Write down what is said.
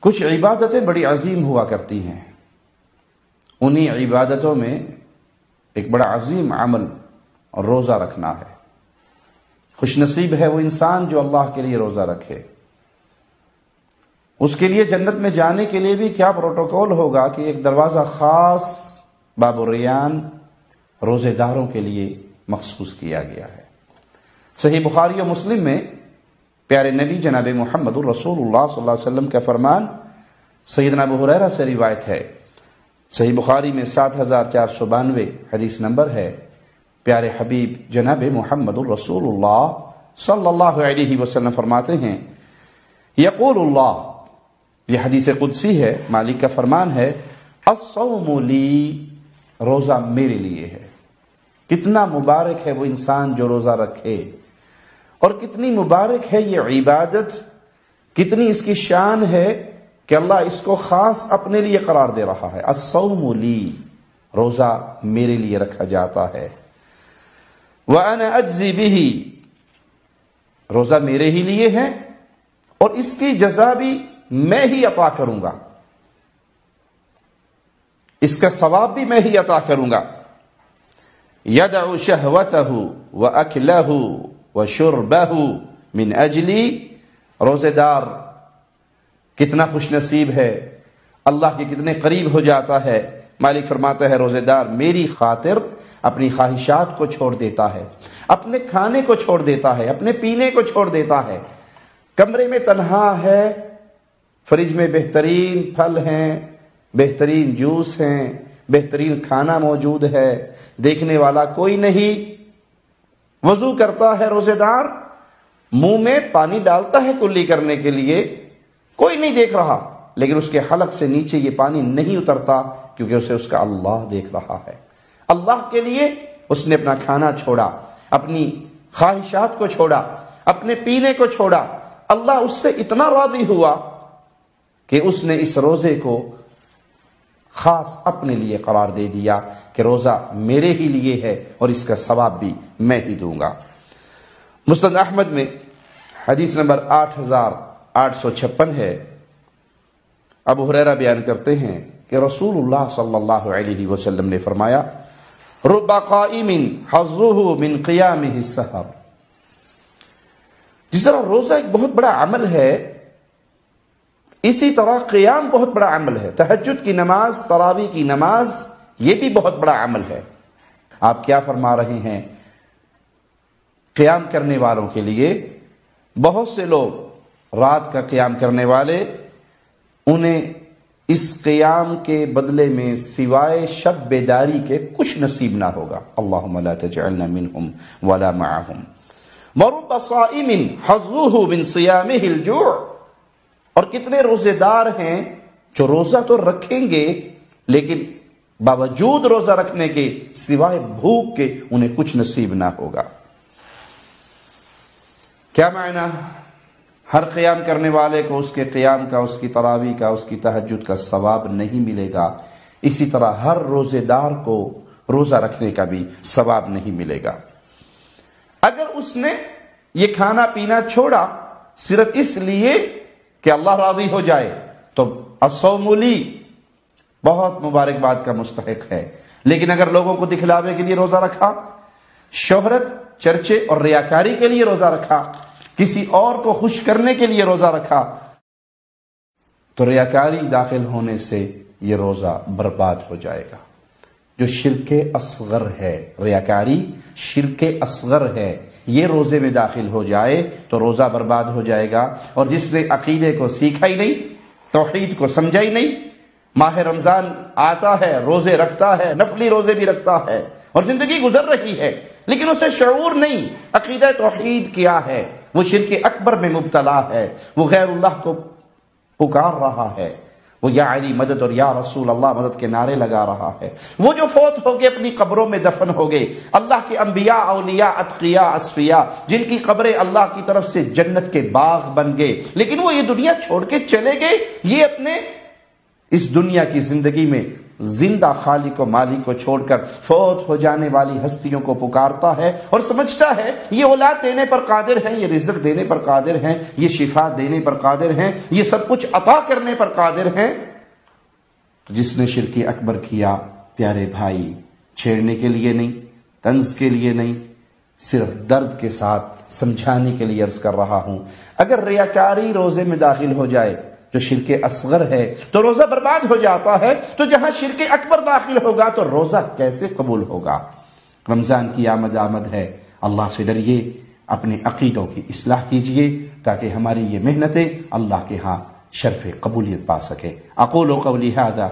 کچھ عبادتیں بڑی عظیم ہوا کرتی ہیں، انہی عبادتوں میں ایک بڑا عظیم عمل اور روزہ رکھنا ہے۔ خوش نصیب ہے وہ انسان جو اللہ کے لیے روزہ رکھے۔ اس کے لیے جنت میں جانے کے لیے بھی کیا پروٹوکول ہوگا کہ ایک دروازہ خاص باب الریان روزے داروں کے لیے مخصوص کیا گیا ہے۔ صحیح بخاری و مسلم میں پیارے نبی جناب محمد الرسول اللہ صلی اللہ علیہ وسلم کا فرمان سیدنا ابو ہریرہ سے روایت ہے، صحیح بخاری میں 7492 حدیث نمبر ہے۔ پیارے حبیب جناب محمد الرسول اللہ صلی اللہ علیہ وسلم فرماتے ہیں، یقول اللہ، یہ حدیث قدسی ہے، مالک کا فرمان ہے، الصوم لی، روزہ میرے لیے ہے۔ کتنا مبارک ہے وہ انسان جو روزہ رکھے، اور کتنی مبارک ہے یہ عبادت، کتنی اس کی شان ہے کہ اللہ اس کو خاص اپنے لیے قرار دے رہا ہے۔ الصوم لی، روزہ میرے لیے رکھا جاتا ہے۔ وَأَنَا أَجْزِي بِهِ، روزہ میرے ہی لیے ہے اور اس کی جزا بھی میں ہی عطا کروں گا، اس کا ثواب بھی میں ہی عطا کروں گا۔ يَدْعُ شَهْوَتَهُ وَأَكْلَهُ وَشُرْبَهُ مِنْ أَجْلِي، روزے دار کتنا خوش نصیب ہے، اللہ کے کتنے قریب ہو جاتا ہے۔ مالک فرماتا ہے روزے دار میری خاطر اپنی خواہشات کو چھوڑ دیتا ہے، اپنے کھانے کو چھوڑ دیتا ہے، اپنے پینے کو چھوڑ دیتا ہے، کمرے میں تنہا ہے، فریج میں بہترین پھل ہیں، بہترین جوس ہیں، بہترین کھانا موجود ہے، دیکھنے والا کوئی نہیں، وضو کرتا ہے روزے دار، منہ میں پانی ڈالتا ہے کلی کرنے کے لیے، کوئی نہیں دیکھ رہا، لیکن اس کے حلق سے نیچے یہ پانی نہیں اترتا کیونکہ اسے اس کا اللہ دیکھ رہا ہے۔ اللہ کے لیے اس نے اپنا کھانا چھوڑا، اپنی خواہشات کو چھوڑا، اپنے پینے کو چھوڑا، اللہ اس سے اتنا راضی ہوا کہ اس نے اس روزے کو خاص اپنے لیے قرار دے دیا کہ روزہ میرے ہی لیے ہے اور اس کا ثواب بھی میں ہی دوں گا۔ مسند احمد میں حدیث نمبر 8856 ہے، ابو ہریرہ بیان کرتے ہیں کہ رسول اللہ صلی اللہ علیہ وسلم نے فرمایا، رب قائم حظہ من قیامہ السحر، جس طرح روزہ ایک بہت بڑا عمل ہے، اسی طرح قیام بہت بڑا عمل ہے۔ تہجد کی نماز، تراویح کی نماز، یہ بھی بہت بڑا عمل ہے۔ آپ کیا فرما رہے ہیں؟ قیام کرنے والوں کے لیے بہت سے لوگ رات کا قیام کرنے والے، انہیں اس قیام کے بدلے میں سوائے شب بیداری کے کچھ نصیب نہ ہوگا۔ اللہم لا تجعلنا منہم ولا معہم۔ ورب صائم حظہ من صیامہ الجوع، اور کتنے روزے دار ہیں جو روزہ تو رکھیں گے لیکن باوجود روزہ رکھنے کے سوائے بھوک کے انہیں کچھ نصیب نہ ہوگا۔ کیا معنی؟ ہر قیام کرنے والے کو اس کے قیام کا، اس کی تراویح کا، اس کی تہجد کا ثواب نہیں ملے گا، اسی طرح ہر روزے دار کو روزہ رکھنے کا بھی ثواب نہیں ملے گا۔ اگر اس نے یہ کھانا پینا چھوڑا صرف اس لیے کہ اللہ راضی ہو جائے تو الصوم لی، بہت مبارکباد کا مستحق ہے۔ لیکن اگر لوگوں کو دکھلاوے کے لیے روزہ رکھا، شہرت، چرچے اور ریاکاری کے لیے روزہ رکھا، کسی اور کو خوش کرنے کے لیے روزہ رکھا، تو ریاکاری داخل ہونے سے یہ روزہ برباد ہو جائے گا۔ جو شرک اصغر ہے، ریاکاری شرک اصغر ہے، یہ روزے میں داخل ہو جائے تو روزہ برباد ہو جائے گا۔ اور جس نے عقیدے کو سیکھا ہی نہیں، توحید کو سمجھا ہی نہیں، ماہ رمضان آتا ہے، روزے رکھتا ہے، نفلی روزے بھی رکھتا ہے اور زندگی گزر رہی ہے، لیکن اسے شعور نہیں عقیدہ توحید کیا ہے، وہ شرک اکبر میں مبتلا ہے، وہ غیر اللہ کو پکار رہا ہے، وہ یا علی مدد اور یا رسول اللہ مدد کے نعرے لگا رہا ہے، وہ جو فوت ہو گئے اپنی قبروں میں دفن ہو گئے، اللہ کے انبیاء، اولیاء، اتقیاء، اصفیاء، جن کی قبریں اللہ کی طرف سے جنت کے باغ بن گئے، لیکن وہ یہ دنیا چھوڑ کے چلے گئے، یہ اپنے اس دنیا کی زندگی میں زندہ خالق و مالک کو چھوڑ کر فوت ہو جانے والی ہستیوں کو پکارتا ہے اور سمجھتا ہے یہ اولاد دینے پر قادر ہیں، یہ رزق دینے پر قادر ہیں، یہ شفا دینے پر قادر ہیں، یہ سب کچھ عطا کرنے پر قادر ہیں، جس نے شرک اکبر کیا پیارے بھائی چھیڑنے کے لیے نہیں، طنز کے لیے نہیں، صرف درد کے ساتھ سمجھانے کے لیے عرض کر رہا ہوں۔ اگر ریاکاری روزے میں داخل ہو جائے جو شرک اصغر ہے تو روزہ برباد ہو جاتا ہے، تو جہاں شرک اکبر داخل ہوگا تو روزہ کیسے قبول ہوگا؟ رمضان کی آمد ہے، اللہ سے ڈریے، اپنے عقیدوں کی اصلاح کیجئے تاکہ ہماری یہ محنتیں اللہ کے ہاں شرف قبولیت پا سکے۔ اقول قولی ھذا